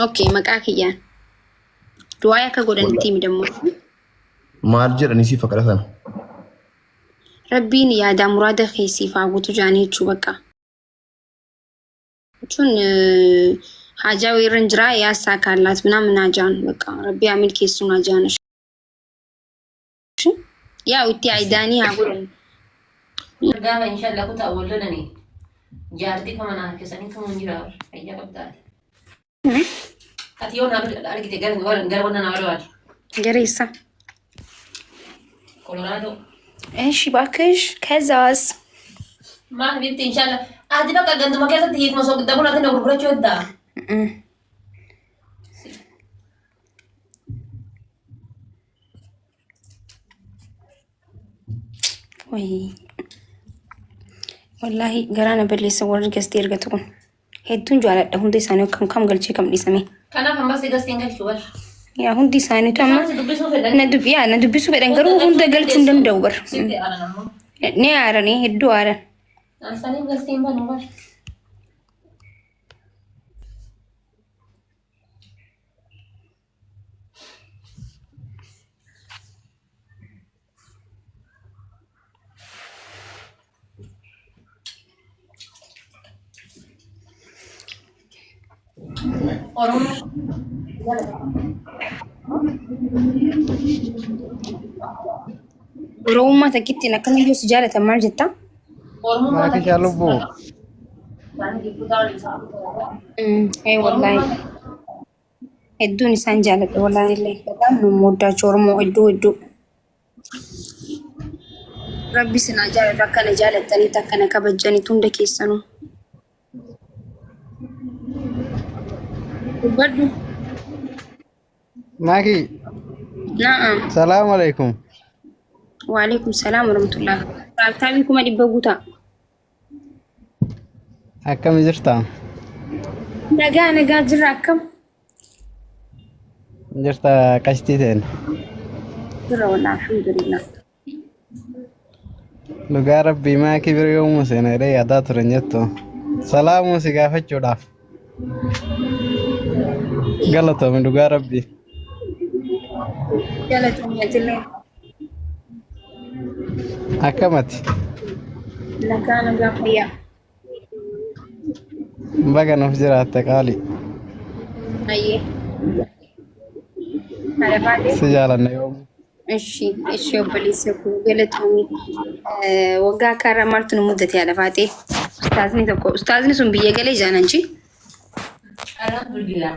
اوكي مقاك يعني دوايا كغودن تيمي دمو مارجر اني فكرتنا ربيني يا دا مراد خيسي فاغوتو جاني تشو بقى شون حاجة ويرنجرا يا ساكالات من اجان بقى ربي عمل كيسو ناجان يا وتي عيداني هاغودن قام ان شاء الله كنت اقول لني جارتي كمان هركسني كمان جرار هيا قبضات اتيون ارجع قرن نعرف جريسة كولورادو ايش باكش كزاز ما حبيبتي ان شاء الله ادي بقى قد ما كانت هيك مسوق دبل هذا نقول شو ده وي والله قرانا باللي صور قصدي رجعتكم هيدون جوالات هندي سانو كم قلتي كم لسمي كان فهم بس قصدي انك شو يا هندي سانو تما ندبي سو بدن غرو هندا قلت ندم دور سيدي انا نمو ني عرني هدو عرن انا سالي قصدي ما نمو روما تكتي نكمل يو سجالة مال جتا ما في شالبو اي والله هدوني سان جالة والله اللي بدام نمودا شورمو ادو ربي سنا جالة كان جالة تاني تكنا كبجاني توندا كيسانو وبرضو ماكي نعم السلام عليكم وعليكم السلام ورحمة الله تعاليكم أدي بقوتا أكم جرتا نجا جراكم جرتا كشتيتين جرا والله الحمد لله لقى ربي ما كبر يوم سنة ري أدات رنجتو سلام سقافة جوداف غلطة من لقى ربي يلا تميت الليل أكمت لكان قافية بقى نفجرها تقالي أيه على بعدين سجالنا يوم إيش يوبليس يكون قلتهم وقع كارا مرتن مدتي على فاتي أستاذني سنبيه قلي جانانشي الحمد لله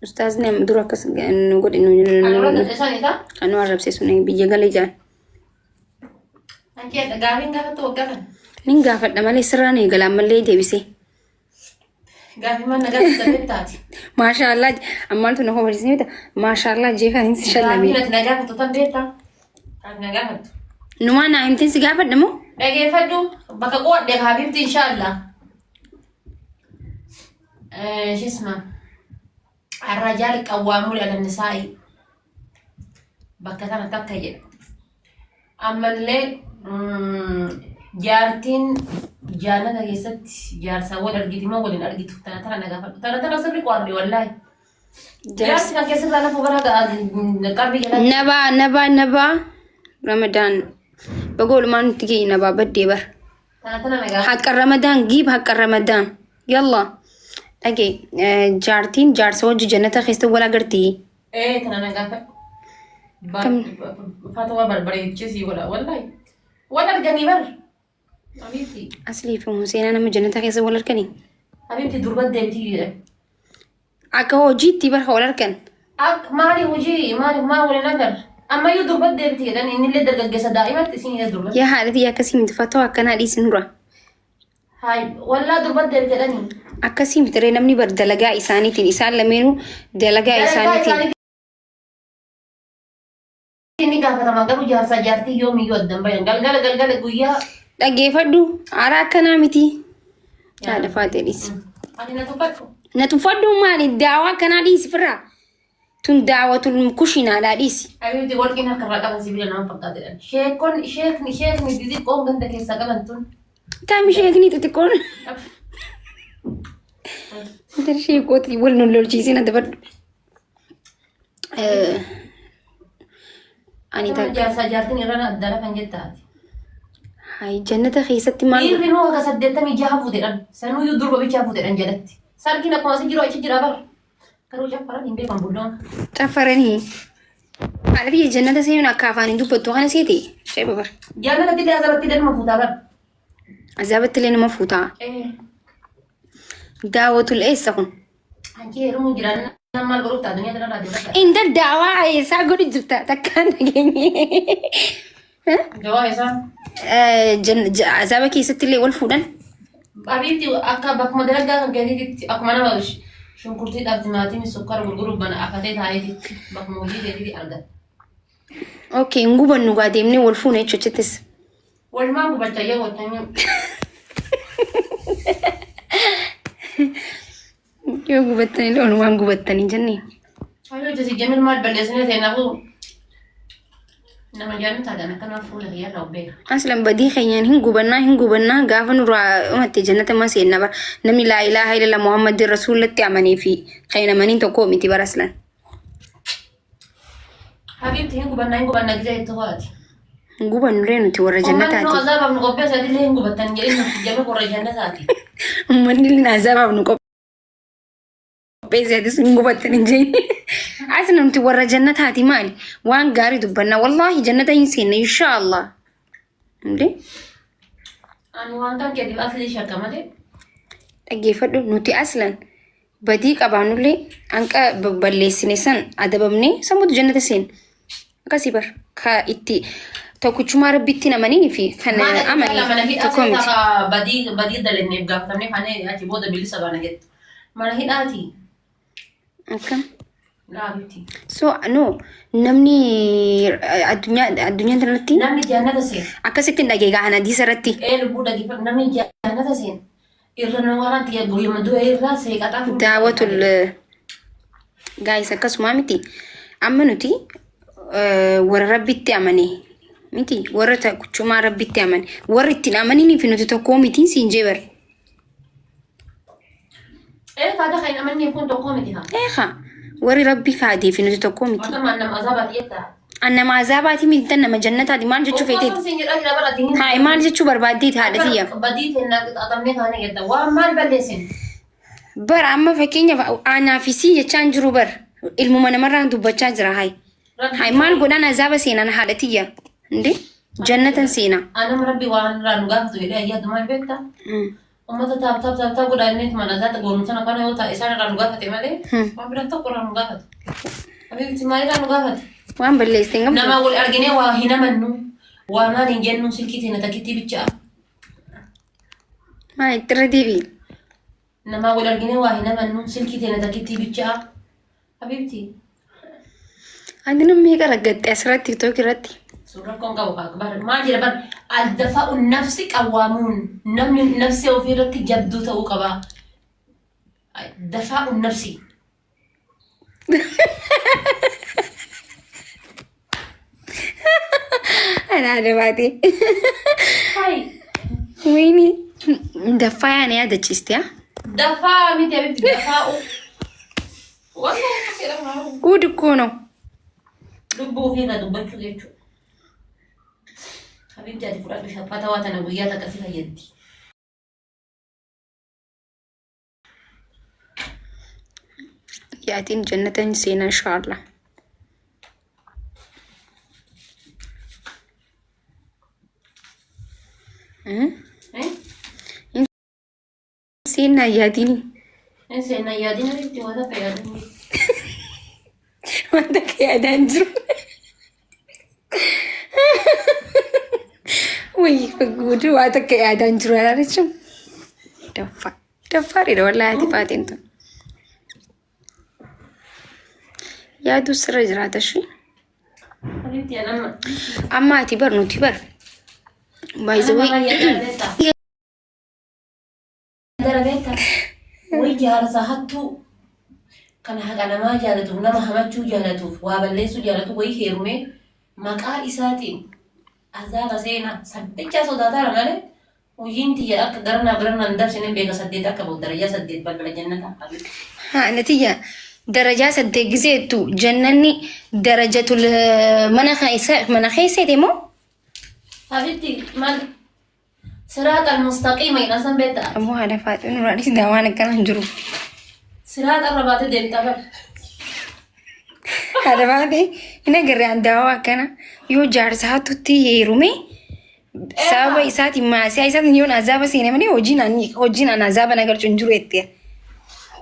أستاذني مدروا كس نقول إنه أنا أعرف سيسوني بيه قلي جان انت قاعدين قاعده توقفن نين قافت لما لي سراني قلام ملي دي بيسي قاعدين ما نقدر تبتاتي ما شاء الله عمالته انه هو رسمي ما شاء الله جيفا ان شاء الله قاعدين بي نتناقف تطبيتا نتناقف نما نايم تنسي قافت نمو لقي فدو بقى قوة يا حبيبتي ان شاء الله شو اسمه الرجال قوامون على النساء بقى انا تبتجد اما اللي جارتين جانا نجست جار سوى الارجيتي ما ولين ارجيتو ترى نقافت ترى صبري قوامي والله درس كان كيسر انا فوقها قلبي نبا رمضان بقول ما نتجي نبا بدي بر حق رمضان جيب حق رمضان يلا اجي جارتين جار سوج جنة خيست ولا قرتي ايه ترى نقافت فاتوا بربري تشيسي والله ولا الجني بر حبيبتي اصلي في حسين انا من جنة خيست ولا ركني حبيبتي دربت ديبتي اكو جيتي بر ولا ركن مالي وجي مالي ما ولا نقدر اما يدرب ديبتي لان ان اللي درجه دائما تسيني يدرب يا حالتي يا كسي من فتوى كان دي سنورا هاي ولا درب ديبتي لاني akasi mitire namni bar dalagaa isaaniitiin isaan lameenuu dalagaa isaaniitiin ini gaafatama garuu jaarsa jaartii yoomiyyuu addan bayan galgala guyyaa dhaggeeffadhu aaraa akkanaa miti haadha faatee dhiisi ani na tuffadhu na tuffadhu maali daawaa akkanaa dhiisi firraa tun daawatul kushinaadhaa dhiisi habiibti warqin harkarraa qaban sibiila nama fakkaatedhan sheekni xixiqqoon ganda keessaa qaban tun taami sheekni xixiqqoon ترشي قوتي ولن لورجيسين دبر أني Sama تك jasa jartin irana adala kan jettati. هاي جنة خيستي ما Dhiirri nuu akka 86 fuudhedhan. Sanuu iyyuu durba bichaa fuudhedhan jedhatti. Sarkiin akkuma asii jiru achi jira bara. Garuu caffaran hin beekan bulloon. تعرفني عارفة جنة سيون أكافاني دوب بتوهنا سيتي شيء ببر Jaalala tillee asirratti illee nama fuutaa bara. عذابت لي ما فوتا دعوة الإيس تكون Anjii heerumuun jiraan nama maal godhuuf ta'a duniyaa kanarraa deemata. إنت الدعوة عيسى قولي جبتا تكان جيني Jawaa isaa. عذابك يستي لي والفودان Abiitti akka bakkuma dalagaa kan keetiitti akkuma nama shunkurtiidhaaf timaatimii sukkara gurguruuf bana akatee taa'eetitti bakkuma hojii keetiitti argata. أوكي نجوبا نوجا ديمني والفون إيش تشتس Walumaa gubachaa yoo wajjin يو جوبتني لون وان جوبتني جنني Halluu jasi jamil maal balleessine seenaafuu nama jaannu taadhaan akka nama fuula kiyyaarraa obbeeka. أصلا بدي خيان هن جوبنا قافن را أمتى جنة ما سينا بر نمي لا إله إلا الله محمد رسول الله تعمني في خينا منين تقوم تبر أصلا Habiibti hin gubannaa gisa itti ho'aati. جوبا نورين تورا جنة Uummanni nu تاتي azaabaaf nu qophee isaatiillee hin gubattan jedhee nuti jame qorra jannataati. من اللي نازابا بنقب بيزيد اسم جوبتني جاي أصلا أنت ورا جنة هاتي مالي وان قاري دبنا والله جنة ينسينا إن شاء الله عندي Ani waan kan keetiif asli shakka malee. dhaggeeffadhu nuti aslan badii qabaannullee hanqa balleessine san adabamne sammuutu jannata seen akkasii bar ka itti tokkichumaa rabbitti namanii fi kan amanii tokko miti. Badii dalanneef gaafatamne kan achi booda bilisa baana jettu. Mana hidhaati. Akkam. Laabitti. So no namni addunyaa kanarratti Namni jannata seen. akkasitti hin dhageegaa hadiisa irratti Lubbuu dhageeffatu namni jannata seen. Irra namarratti guyyama du'a irraa seeqataa fuudhu. daawatul gaayis akkasuma miti amma nuti warra rabbitti amane miti warra tokkichumaa rabbitti amane warra ittiin amananii fi nuti tokkoo mitiin siin jee bar Kaada kan amanni kun tokko miti haa. eeqa warri rabbi kaadee fi nuti tokkoo miti Wanta nama azaabaati jettaa. annama azaabaati miti tan nama jannataati maal jechuu feeteeti Siin jedhaa jira bara diin. haay maal jechuu barbaaddeeti haadha tiyya Badii teennaa qixaaxamnee kaane jedha. Waan maal balleessin? bar amma fakkeenyaaf aanaa fi sii jechaan jiru bar ilmuma namarraan dubbachaa jira haay haay maal godhaan azaaba seenan haadha tiyya inde jannatan seena Anam rabbi waan irraa nu gaafatu jedhee ayyaadu maal beektaa? Uummata taaptaa godhannee mana zaata goonu sana kana yoo ta'e isaan irraa nu gaafate malee waan biraa tokko irraa nu gaafatu. Habiibti maal irraa nu gaafate? waan balleessite ngam Nama wal arginee waa hin amannu. Waa maal hin jennu silkii teenya takkitti bichaa. maa ittirra deebii Nama wal arginee waa hin amannu silkii teenya takkitti bichaa. Habiibti. ati namni meeqa raggatte asirratti tiktook irratti Suuraa kun qabu akbar maal jedha bar addafa'u nafsi qawwaamuun namni nafsi ofii irratti jabduu ta'uu qaba. Dafa'u nafsi. anaada baate Hai. wayni daffaa yaana yaadachiiste haa Dafaa miti abibti dafa'u. Wanta jedhamu haa. guudi koono Lubbuu ofii irraa dubbachuu jechuudha. Habibti ati fudhadhu shaffata waa tana guyyaa takka si fayyaddi. yaatiin jannatan seena inshaallah seenaa yaadini Seenaa yaadina abibti waan akka yaadanii. wanta akka yaadaan jiru wayii guutuu waan akka yaadaan jiru alaalachuun daffaadha wallaahi ati faateen tun yaaduu sirra jiraata shi Habibti anamma. amma ati bar nuti bar baay'ee Wai jaarsa hattuu kana haqa namaa jaalatuuf nama hamachuu jaalatuuf waa balleessuu jaalatu wayii heerumee maqaa isaatiin azaaba seenaa saddecha sodaataara malee وينتي يا أك قرنا ندرس إن بيجا سديت أكبر درجة سديت بل جنة حبيبي. ها نتيجة درجة سدقزيتو جنني درجة المناخيسة ديمو حبيبتي ما صراط المستقيم إن أصلا بيتا. أبو هذا فات إنه رئيس دعوانا كان هنجرو صراط الرباط دين تبر. هذا بعدي هنا قري عن دعوا كان يو جارسها تتي رومي سابا إساتي ما سياسات يون عذاب سينماني وجينا عذاب أنا قرر تنجرو إتيا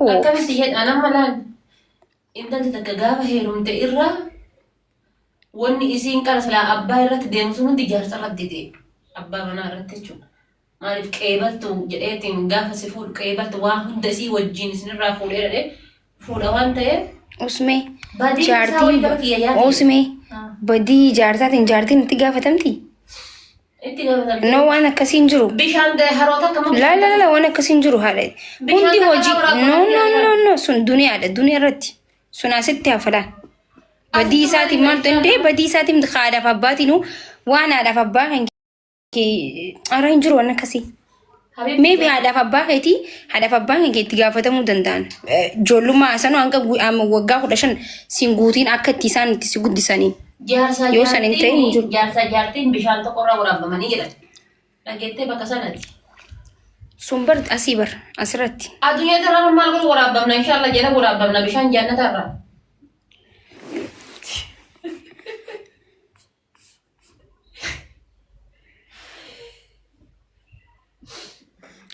هو أكمل أنا ملان إنت تتجاوب هيروم تيرا واني إسين كارس لا أبا يرت ديمسون تجار سردي أبا منا رتشو ما أعرف كيبلتو جئتين جافة سفول كيبلتو واحد دسي وجين سن رافول إيه فول أوان تيه उसमें بدي जारती उसमें बदी जारती नती गाफतमती إنت جافة no وانا كسينجرو بيشان ده هروتا كم لا وانا كسينجرو هذا كنتي وجي no سن الدنيا رتي سن ستة فلا بدي ساتي مرتين ده بدي ساتي متخادة فباتي نو وانا على فباك كي أرانجرو وانا كسي maybe هذا فباك كي تجافتمو دندان جولو ما أصلا أنك وقع خدشان سينغوتين أكتر تيسان تسيقود ديساني جارسا جارتين بيشان تقرأ ورابا منيرة لقيتي بكسانتي سنبرد أسيبر أسرتي الدنيا ترى ما نقول ورابا من إن شاء الله جنا ورابا من بيشان جنة ترى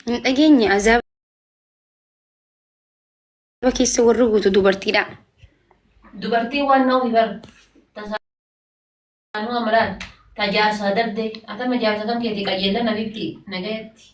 أجيني عذاب كيس ورقو تدوبرتي لا dubartii waan na'u bar tasaanuu amalaan tajaajila dabde atama jaarsa kan keeti qajeellan abibti nagayatti